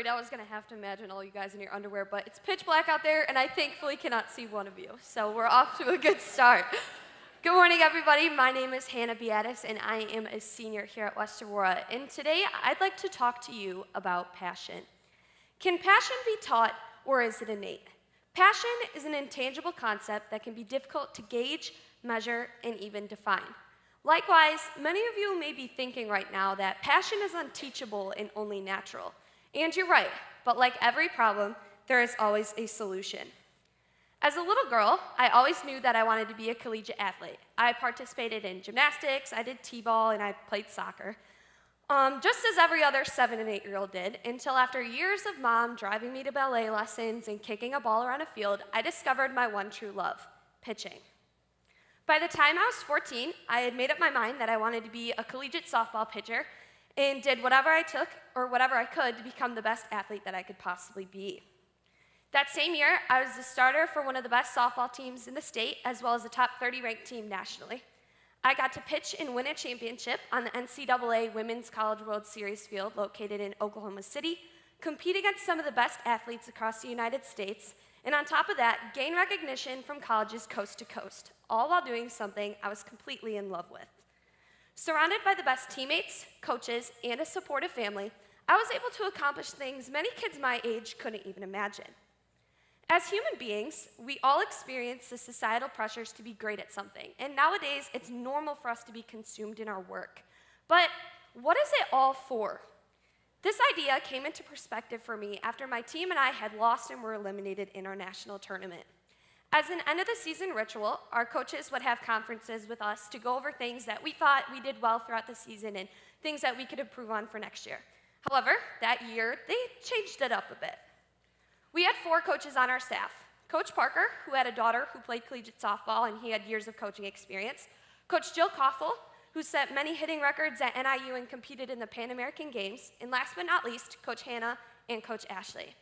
worried I was going to have to imagine all you guys in your underwear, but it's pitch black out there, and I thankfully cannot see one of you. So we're off to a good start. Good morning, everybody. My name is Hannah Beatus, and I am a senior here at West Aurora. And today, I'd like to talk to you about passion. Can passion be taught, or is it innate? Passion is an intangible concept that can be difficult to gauge, measure, and even define. Likewise, many of you may be thinking right now that passion is unteachable and only natural. And you're right, but like every problem, there is always a solution. As a little girl, I always knew that I wanted to be a collegiate athlete. I participated in gymnastics, I did t-ball, and I played soccer. Just as every other 7 and 8-year-old did, until after years of mom driving me to ballet lessons and kicking a ball around a field, I discovered my one true love, pitching. By the time I was 14, I had made up my mind that I wanted to be a collegiate softball pitcher and did whatever I could to become the best athlete that I could possibly be. That same year, I was the starter for one of the best softball teams in the state, as well as a top 30 ranked team nationally. I got to pitch and win a championship on the NCAA Women's College World Series field located in Oklahoma City, compete against some of the best athletes across the United States, and on top of that, gain recognition from colleges coast to coast, all while doing something I was completely in love with. Surrounded by the best teammates, coaches, and a supportive family, I was able to accomplish things many kids my age couldn't even imagine. As human beings, we all experience the societal pressures to be great at something, and nowadays it's normal for us to be consumed in our work. But what is it all for? This idea came into perspective for me after my team and I had lost and were eliminated in our national tournament. As an end-of-the-season ritual, our coaches would have conferences with us to go over things that we thought we did well throughout the season and things that we could improve on for next year. However, that year, they changed it up a bit. We had 4 coaches on our staff. Coach Parker, who had a daughter who played collegiate softball and he had years of coaching experience. Coach Jill Koffel, who set many hitting records at NIU and competed in the Pan American Games. And last but not least, Coach Hannah and Coach Ashley.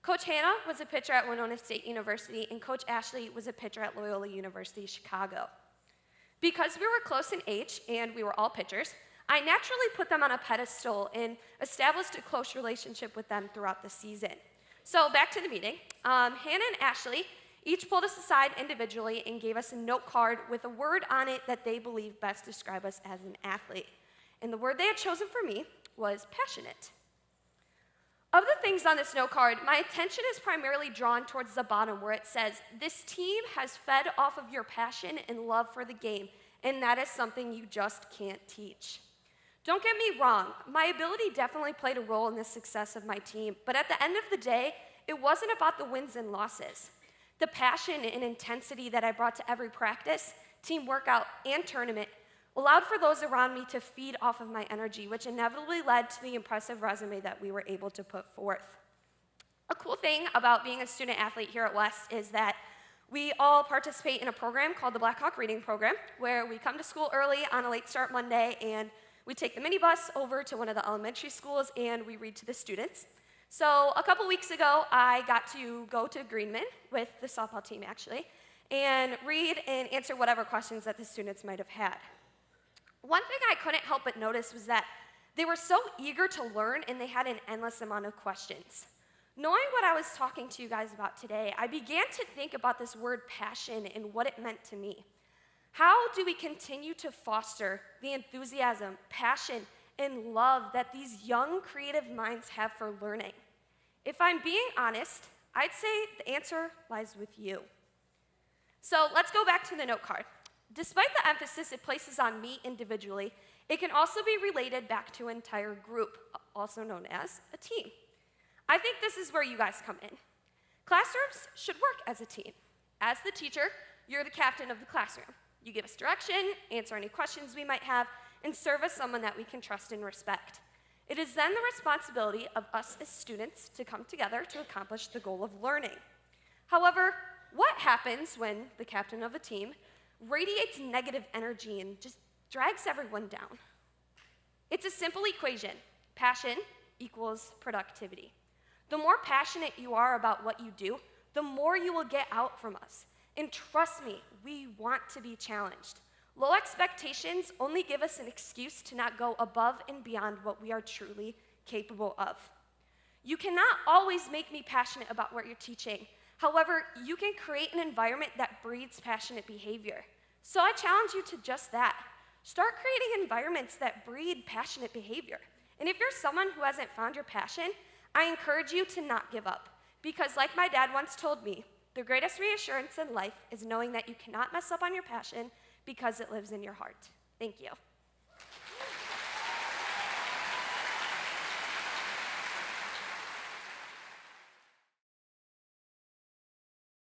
Coach Hannah was a pitcher at Winona State University, and Coach Ashley was a pitcher at Loyola University Chicago. Because we were close in age and we were all pitchers, I naturally put them on a pedestal and established a close relationship with them throughout the season. So back to the meeting. Hannah and Ashley each pulled us aside individually and gave us a note card with a word on it that they believed best described us as an athlete. And the word they had chosen for me was passionate. Of the things on this note card, my attention is primarily drawn towards the bottom where it says, "This team has fed off of your passion and love for the game, and that is something you just can't teach." Don't get me wrong, my ability definitely played a role in the success of my team, but at the end of the day, it wasn't about the wins and losses. The passion and intensity that I brought to every practice, team workout, and tournament allowed for those around me to feed off of my energy, which inevitably led to the impressive resume that we were able to put forth. A cool thing about being a student athlete here at West is that we all participate in a program called the Black Hawk Reading Program, where we come to school early on a late start Monday, and we take the minibus over to one of the elementary schools and we read to the students. So a couple weeks ago, I got to go to Greenman with the softball team actually, and read and answer whatever questions that the students might have had. One thing I couldn't help but notice was that they were so eager to learn and they had an endless amount of questions. Knowing what I was talking to you guys about today, I began to think about this word passion and what it meant to me. How do we continue to foster the enthusiasm, passion, and love that these young creative minds have for learning? If I'm being honest, I'd say the answer lies with you. So let's go back to the note card. Despite the emphasis it places on me individually, it can also be related back to an entire group, also known as a team. I think this is where you guys come in. Classrooms should work as a team. As the teacher, you're the captain of the classroom. You give us direction, answer any questions we might have, and serve as someone that we can trust and respect. It is then the responsibility of us as students to come together to accomplish the goal of learning. However, what happens when the captain of a team radiates negative energy and just drags everyone down? It's a simple equation. Passion equals productivity. The more passionate you are about what you do, the more you will get out from us. And trust me, we want to be challenged. Low expectations only give us an excuse to not go above and beyond what we are truly capable of. You cannot always make me passionate about what you're teaching. However, you can create an environment that breeds passionate behavior. So I challenge you to just that. Start creating environments that breed passionate behavior. And if you're someone who hasn't found your passion, I encourage you to not give up. Because like my dad once told me, the greatest reassurance in life is knowing that you cannot mess up on your passion because it lives in your heart. Thank you.